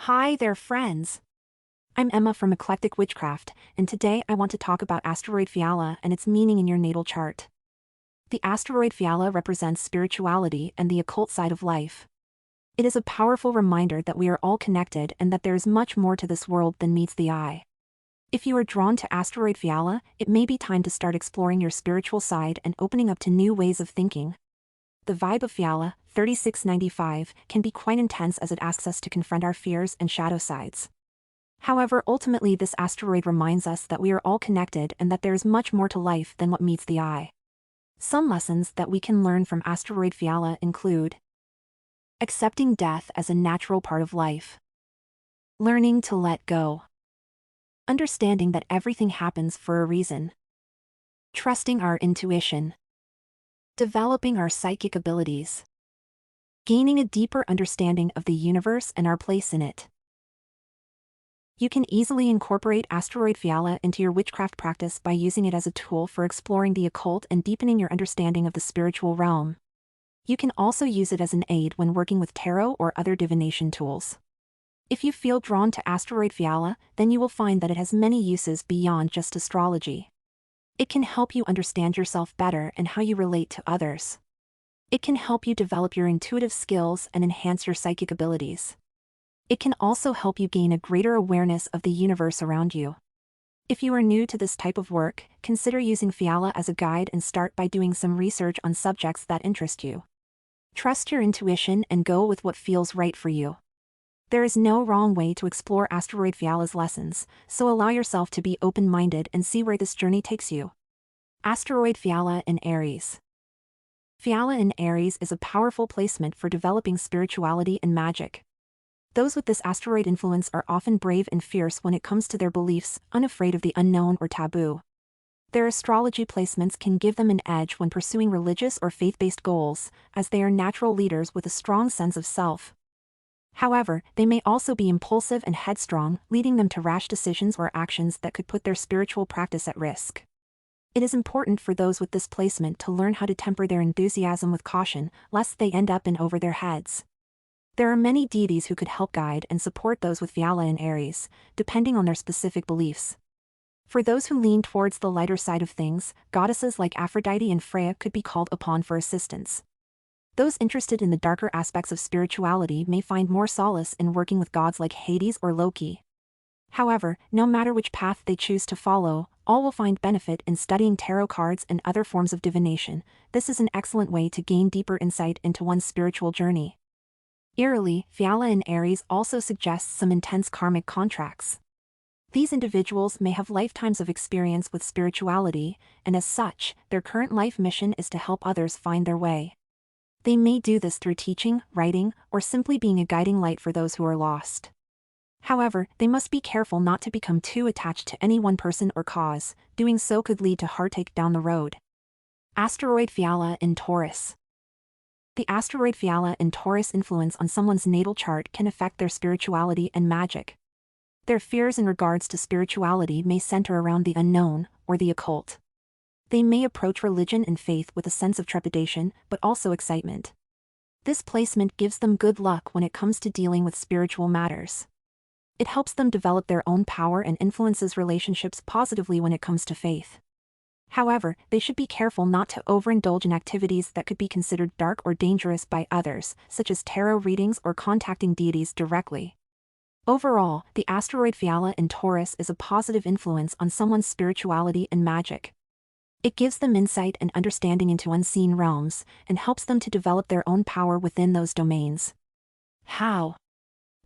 Hi there, friends. I'm Emma from Eclectic Witchcraft, and today I want to talk about Asteroid Fiala and its meaning in your natal chart. The asteroid Fiala represents spirituality and the occult side of life. It is a powerful reminder that we are all connected and that there is much more to this world than meets the eye. If you are drawn to Asteroid Fiala, it may be time to start exploring your spiritual side and opening up to new ways of thinking. The vibe of Fiala, 3695, can be quite intense as it asks us to confront our fears and shadow sides. However, ultimately this asteroid reminds us that we are all connected and that there is much more to life than what meets the eye. Some lessons that we can learn from Asteroid Fiala include accepting death as a natural part of life, learning to let go, understanding that everything happens for a reason, trusting our intuition, developing our psychic abilities, gaining a deeper understanding of the universe and our place in it. You can easily incorporate Asteroid Fiala into your witchcraft practice by using it as a tool for exploring the occult and deepening your understanding of the spiritual realm. You can also use it as an aid when working with tarot or other divination tools. If you feel drawn to Asteroid Fiala, then you will find that it has many uses beyond just astrology. It can help you understand yourself better and how you relate to others. It can help you develop your intuitive skills and enhance your psychic abilities. It can also help you gain a greater awareness of the universe around you. If you are new to this type of work, consider using Fiala as a guide and start by doing some research on subjects that interest you. Trust your intuition and go with what feels right for you. There is no wrong way to explore Asteroid Fiala's lessons, so allow yourself to be open-minded and see where this journey takes you. Asteroid Fiala in Aries. Fiala in Aries is a powerful placement for developing spirituality and magic. Those with this asteroid influence are often brave and fierce when it comes to their beliefs, unafraid of the unknown or taboo. Their astrology placements can give them an edge when pursuing religious or faith-based goals, as they are natural leaders with a strong sense of self. However, they may also be impulsive and headstrong, leading them to rash decisions or actions that could put their spiritual practice at risk. It is important for those with this placement to learn how to temper their enthusiasm with caution, lest they end up in over their heads. There are many deities who could help guide and support those with Fiala in Aries, depending on their specific beliefs. For those who lean towards the lighter side of things, goddesses like Aphrodite and Freya could be called upon for assistance. Those interested in the darker aspects of spirituality may find more solace in working with gods like Hades or Loki. However, no matter which path they choose to follow, all will find benefit in studying tarot cards and other forms of divination. This is an excellent way to gain deeper insight into one's spiritual journey. Eerily, Fiala in Aries also suggests some intense karmic contracts. These individuals may have lifetimes of experience with spirituality, and as such, their current life mission is to help others find their way. They may do this through teaching, writing, or simply being a guiding light for those who are lost. However, they must be careful not to become too attached to any one person or cause. Doing so could lead to heartache down the road. Asteroid Fiala in Taurus. The asteroid Fiala in Taurus influence on someone's natal chart can affect their spirituality and magic. Their fears in regards to spirituality may center around the unknown, or the occult. They may approach religion and faith with a sense of trepidation, but also excitement. This placement gives them good luck when it comes to dealing with spiritual matters. It helps them develop their own power and influences relationships positively when it comes to faith. However, they should be careful not to overindulge in activities that could be considered dark or dangerous by others, such as tarot readings or contacting deities directly. Overall, the asteroid Fiala in Taurus is a positive influence on someone's spirituality and magic. It gives them insight and understanding into unseen realms, and helps them to develop their own power within those domains. How?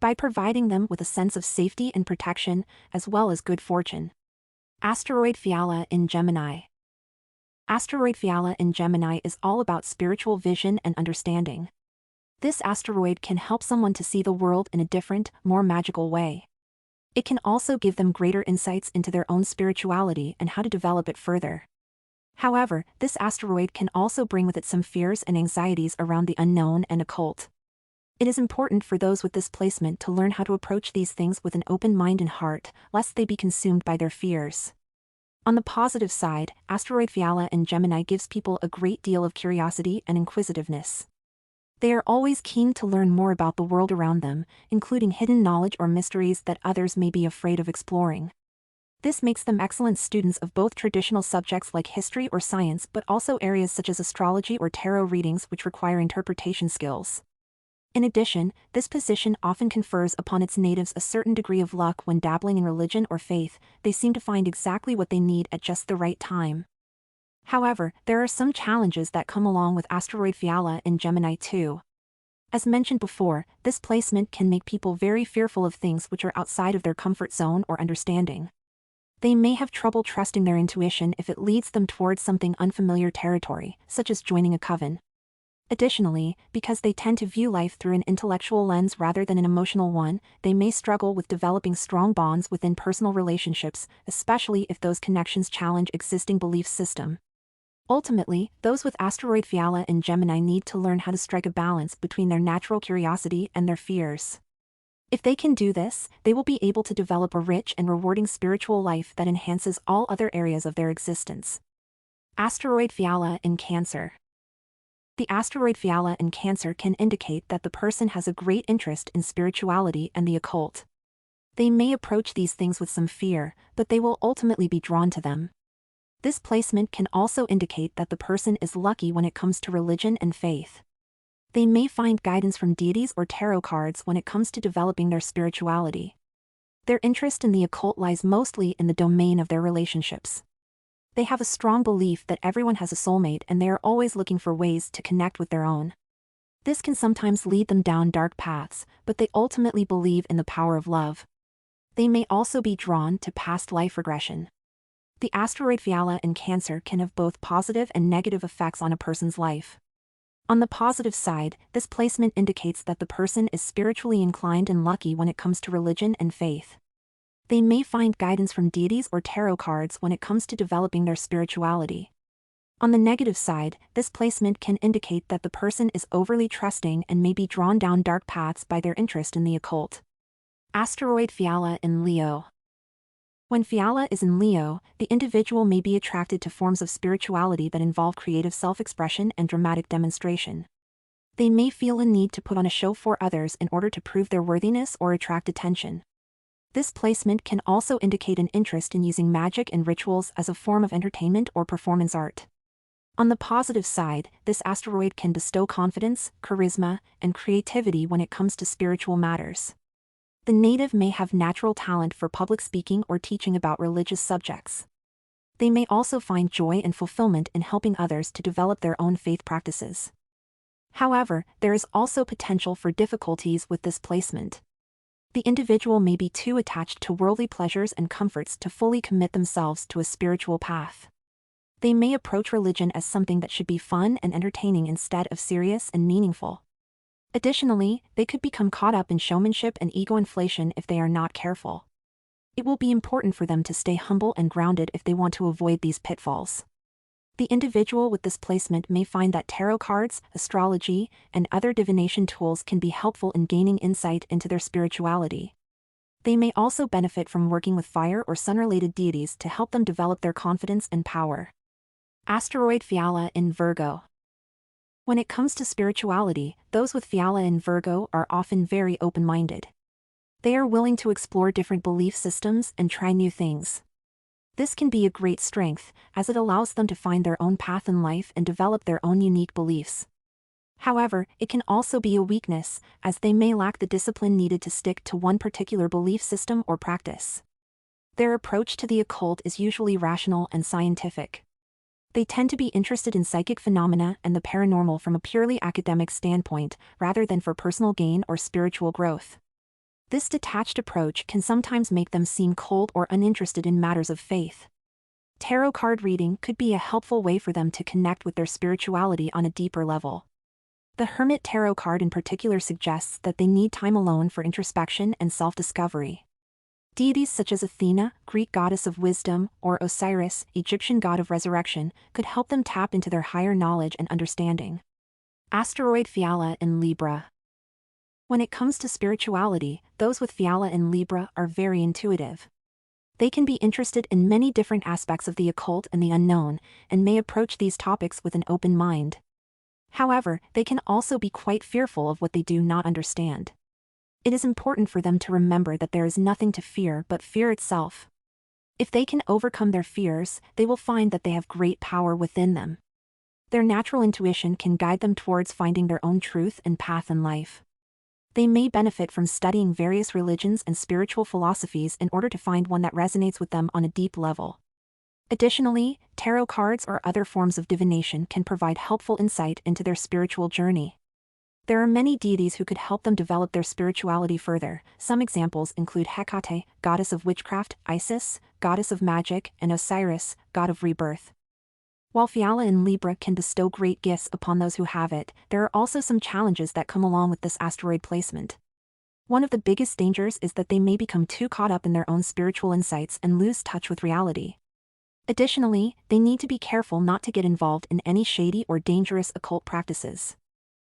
By providing them with a sense of safety and protection, as well as good fortune. Asteroid Fiala in Gemini. Asteroid Fiala in Gemini is all about spiritual vision and understanding. This asteroid can help someone to see the world in a different, more magical way. It can also give them greater insights into their own spirituality and how to develop it further. However, this asteroid can also bring with it some fears and anxieties around the unknown and occult. It is important for those with this placement to learn how to approach these things with an open mind and heart, lest they be consumed by their fears. On the positive side, Asteroid Fiala in Gemini gives people a great deal of curiosity and inquisitiveness. They are always keen to learn more about the world around them, including hidden knowledge or mysteries that others may be afraid of exploring. This makes them excellent students of both traditional subjects like history or science, but also areas such as astrology or tarot readings which require interpretation skills. In addition, this position often confers upon its natives a certain degree of luck when dabbling in religion or faith. They seem to find exactly what they need at just the right time. However, there are some challenges that come along with Asteroid Fiala in Gemini too. As mentioned before, this placement can make people very fearful of things which are outside of their comfort zone or understanding. They may have trouble trusting their intuition if it leads them towards something unfamiliar territory, such as joining a coven. Additionally, because they tend to view life through an intellectual lens rather than an emotional one, they may struggle with developing strong bonds within personal relationships, especially if those connections challenge existing belief system. Ultimately, those with Asteroid Fiala in Gemini need to learn how to strike a balance between their natural curiosity and their fears. If they can do this, they will be able to develop a rich and rewarding spiritual life that enhances all other areas of their existence. Asteroid Fiala in Cancer. The asteroid Fiala in Cancer can indicate that the person has a great interest in spirituality and the occult. They may approach these things with some fear, but they will ultimately be drawn to them. This placement can also indicate that the person is lucky when it comes to religion and faith. They may find guidance from deities or tarot cards when it comes to developing their spirituality. Their interest in the occult lies mostly in the domain of their relationships. They have a strong belief that everyone has a soulmate and they are always looking for ways to connect with their own. This can sometimes lead them down dark paths, but they ultimately believe in the power of love. They may also be drawn to past life regression. The asteroid Fiala in Cancer can have both positive and negative effects on a person's life. On the positive side, this placement indicates that the person is spiritually inclined and lucky when it comes to religion and faith. They may find guidance from deities or tarot cards when it comes to developing their spirituality. On the negative side, this placement can indicate that the person is overly trusting and may be drawn down dark paths by their interest in the occult. Asteroid Fiala in Leo. When Fiala is in Leo, the individual may be attracted to forms of spirituality that involve creative self-expression and dramatic demonstration. They may feel a need to put on a show for others in order to prove their worthiness or attract attention. This placement can also indicate an interest in using magic and rituals as a form of entertainment or performance art. On the positive side, this asteroid can bestow confidence, charisma, and creativity when it comes to spiritual matters. The native may have natural talent for public speaking or teaching about religious subjects. They may also find joy and fulfillment in helping others to develop their own faith practices. However, there is also potential for difficulties with this placement. The individual may be too attached to worldly pleasures and comforts to fully commit themselves to a spiritual path. They may approach religion as something that should be fun and entertaining instead of serious and meaningful. Additionally, they could become caught up in showmanship and ego inflation if they are not careful. It will be important for them to stay humble and grounded if they want to avoid these pitfalls. The individual with this placement may find that tarot cards, astrology, and other divination tools can be helpful in gaining insight into their spirituality. They may also benefit from working with fire or sun-related deities to help them develop their confidence and power. Asteroid Fiala in Virgo. When it comes to spirituality, those with Fiala in Virgo are often very open-minded. They are willing to explore different belief systems and try new things. This can be a great strength, as it allows them to find their own path in life and develop their own unique beliefs. However, it can also be a weakness, as they may lack the discipline needed to stick to one particular belief system or practice. Their approach to the occult is usually rational and scientific. They tend to be interested in psychic phenomena and the paranormal from a purely academic standpoint, rather than for personal gain or spiritual growth. This detached approach can sometimes make them seem cold or uninterested in matters of faith. Tarot card reading could be a helpful way for them to connect with their spirituality on a deeper level. The Hermit Tarot card in particular suggests that they need time alone for introspection and self-discovery. Deities such as Athena, Greek goddess of wisdom, or Osiris, Egyptian god of resurrection, could help them tap into their higher knowledge and understanding. Asteroid Fiala in Libra. When it comes to spirituality, those with Fiala in Libra are very intuitive. They can be interested in many different aspects of the occult and the unknown, and may approach these topics with an open mind. However, they can also be quite fearful of what they do not understand. It is important for them to remember that there is nothing to fear but fear itself. If they can overcome their fears, they will find that they have great power within them. Their natural intuition can guide them towards finding their own truth and path in life. They may benefit from studying various religions and spiritual philosophies in order to find one that resonates with them on a deep level. Additionally, tarot cards or other forms of divination can provide helpful insight into their spiritual journey. There are many deities who could help them develop their spirituality further. Some examples include Hecate, goddess of witchcraft, Isis, goddess of magic, and Osiris, god of rebirth. While Fiala and Libra can bestow great gifts upon those who have it, there are also some challenges that come along with this asteroid placement. One of the biggest dangers is that they may become too caught up in their own spiritual insights and lose touch with reality. Additionally, they need to be careful not to get involved in any shady or dangerous occult practices.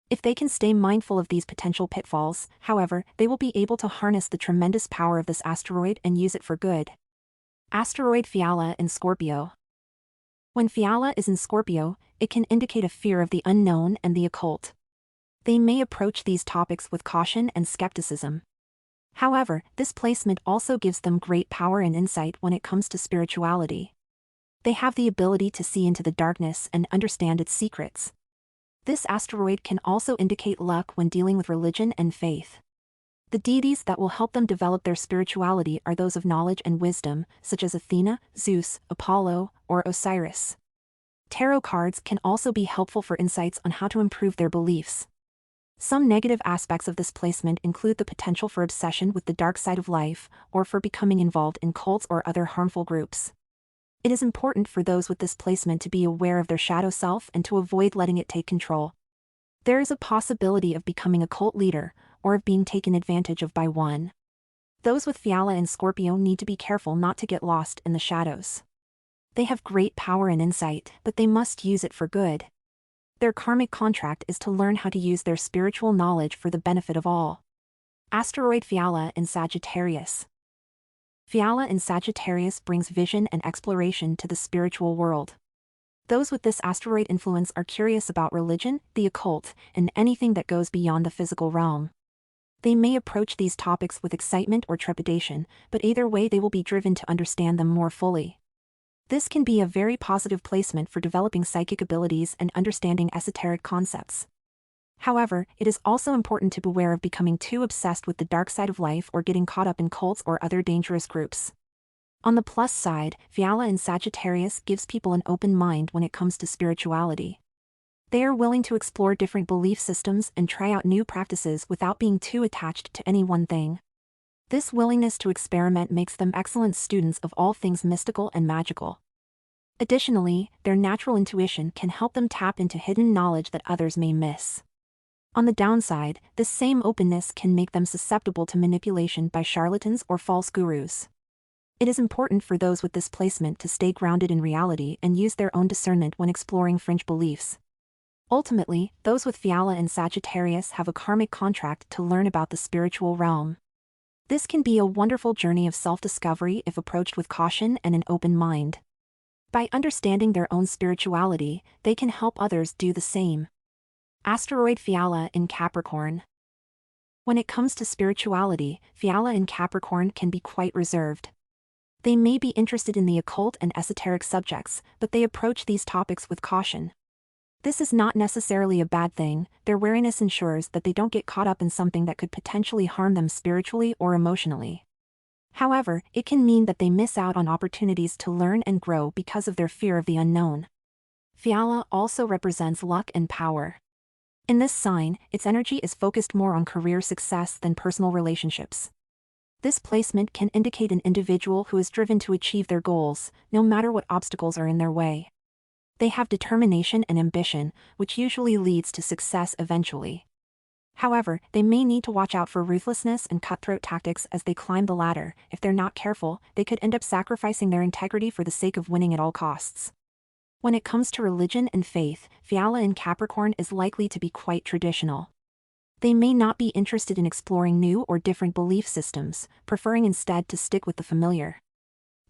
If they can stay mindful of these potential pitfalls, however, they will be able to harness the tremendous power of this asteroid and use it for good. Asteroid Fiala in Scorpio. When Fiala is in Scorpio, it can indicate a fear of the unknown and the occult. They may approach these topics with caution and skepticism. However, this placement also gives them great power and insight when it comes to spirituality. They have the ability to see into the darkness and understand its secrets. This asteroid can also indicate luck when dealing with religion and faith. The deities that will help them develop their spirituality are those of knowledge and wisdom, such as Athena, Zeus, Apollo, or Osiris. Tarot cards can also be helpful for insights on how to improve their beliefs. Some negative aspects of this placement include the potential for obsession with the dark side of life, or for becoming involved in cults or other harmful groups. It is important for those with this placement to be aware of their shadow self and to avoid letting it take control. There is a possibility of becoming a cult leader, or of being taken advantage of by one. Those with Fiala and Scorpio need to be careful not to get lost in the shadows. They have great power and insight, but they must use it for good. Their karmic contract is to learn how to use their spiritual knowledge for the benefit of all. Asteroid Fiala in Sagittarius. Fiala in Sagittarius brings vision and exploration to the spiritual world. Those with this asteroid influence are curious about religion, the occult, and anything that goes beyond the physical realm. They may approach these topics with excitement or trepidation, but either way they will be driven to understand them more fully. This can be a very positive placement for developing psychic abilities and understanding esoteric concepts. However, it is also important to beware of becoming too obsessed with the dark side of life or getting caught up in cults or other dangerous groups. On the plus side, Fiala in Sagittarius gives people an open mind when it comes to spirituality. They are willing to explore different belief systems and try out new practices without being too attached to any one thing. This willingness to experiment makes them excellent students of all things mystical and magical. Additionally, their natural intuition can help them tap into hidden knowledge that others may miss. On the downside, this same openness can make them susceptible to manipulation by charlatans or false gurus. It is important for those with this placement to stay grounded in reality and use their own discernment when exploring fringe beliefs. Ultimately, those with Fiala and Sagittarius have a karmic contract to learn about the spiritual realm. This can be a wonderful journey of self-discovery if approached with caution and an open mind. By understanding their own spirituality, they can help others do the same. Asteroid Fiala in Capricorn. When it comes to spirituality, Fiala in Capricorn can be quite reserved. They may be interested in the occult and esoteric subjects, but they approach these topics with caution. This is not necessarily a bad thing. Their wariness ensures that they don't get caught up in something that could potentially harm them spiritually or emotionally. However, it can mean that they miss out on opportunities to learn and grow because of their fear of the unknown. Fiala also represents luck and power. In this sign, its energy is focused more on career success than personal relationships. This placement can indicate an individual who is driven to achieve their goals, no matter what obstacles are in their way. They have determination and ambition, which usually leads to success eventually. However, they may need to watch out for ruthlessness and cutthroat tactics as they climb the ladder. If they're not careful, they could end up sacrificing their integrity for the sake of winning at all costs. When it comes to religion and faith, Fiala in Capricorn is likely to be quite traditional. They may not be interested in exploring new or different belief systems, preferring instead to stick with the familiar.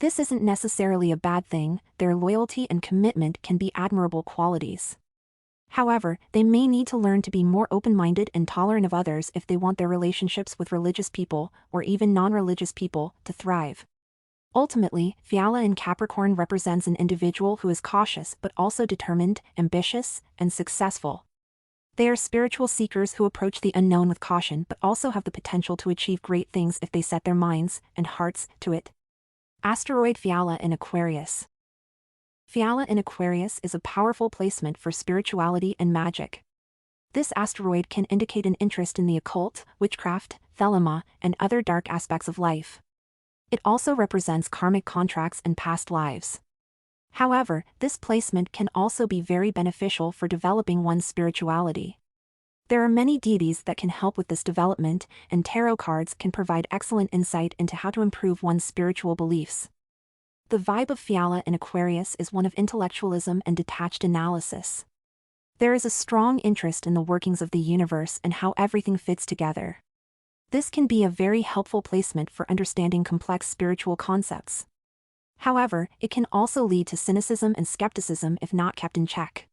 This isn't necessarily a bad thing. Their loyalty and commitment can be admirable qualities. However, they may need to learn to be more open-minded and tolerant of others if they want their relationships with religious people, or even non-religious people, to thrive. Ultimately, Fiala in Capricorn represents an individual who is cautious but also determined, ambitious, and successful. They are spiritual seekers who approach the unknown with caution but also have the potential to achieve great things if they set their minds and hearts to it. Asteroid Fiala in Aquarius. Fiala in Aquarius is a powerful placement for spirituality and magic. This asteroid can indicate an interest in the occult, witchcraft, thelema, and other dark aspects of life. It also represents karmic contracts and past lives. However, this placement can also be very beneficial for developing one's spirituality. There are many deities that can help with this development, and tarot cards can provide excellent insight into how to improve one's spiritual beliefs. The vibe of Fiala in Aquarius is one of intellectualism and detached analysis. There is a strong interest in the workings of the universe and how everything fits together. This can be a very helpful placement for understanding complex spiritual concepts. However, it can also lead to cynicism and skepticism if not kept in check.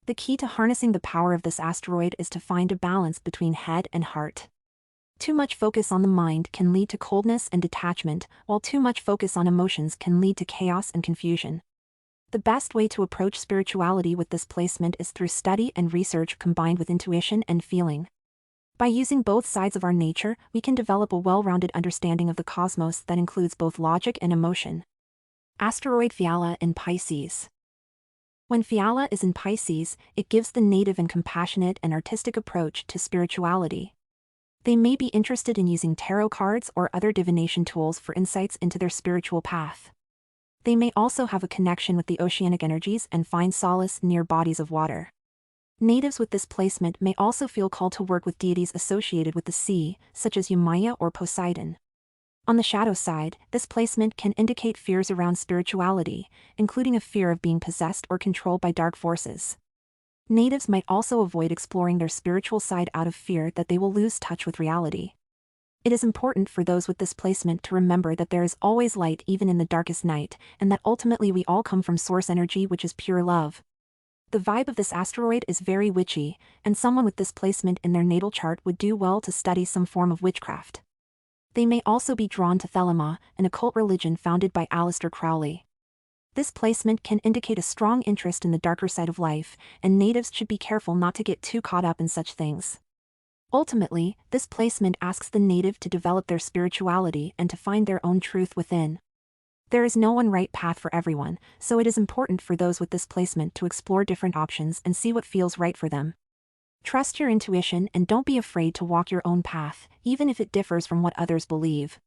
The key to harnessing the power of this asteroid is to find a balance between head and heart. Too much focus on the mind can lead to coldness and detachment, while too much focus on emotions can lead to chaos and confusion. The best way to approach spirituality with this placement is through study and research combined with intuition and feeling. By using both sides of our nature, we can develop a well-rounded understanding of the cosmos that includes both logic and emotion. Asteroid Fiala in Pisces. When Fiala is in Pisces, it gives the native and compassionate and artistic approach to spirituality. They may be interested in using tarot cards or other divination tools for insights into their spiritual path. They may also have a connection with the oceanic energies and find solace near bodies of water. Natives with this placement may also feel called to work with deities associated with the sea, such as Yamaya or Poseidon. On the shadow side, this placement can indicate fears around spirituality, including a fear of being possessed or controlled by dark forces. Natives might also avoid exploring their spiritual side out of fear that they will lose touch with reality. It is important for those with this placement to remember that there is always light even in the darkest night, and that ultimately we all come from source energy, which is pure love. The vibe of this asteroid is very witchy, and someone with this placement in their natal chart would do well to study some form of witchcraft. They may also be drawn to thelema, an occult religion founded by Aleister Crowley. This placement can indicate a strong interest in the darker side of life, and natives should be careful not to get too caught up in such things. Ultimately, this placement asks the native to develop their spirituality and to find their own truth within. There is no one right path for everyone, so it is important for those with this placement to explore different options and see what feels right for them. Trust your intuition and don't be afraid to walk your own path, even if it differs from what others believe.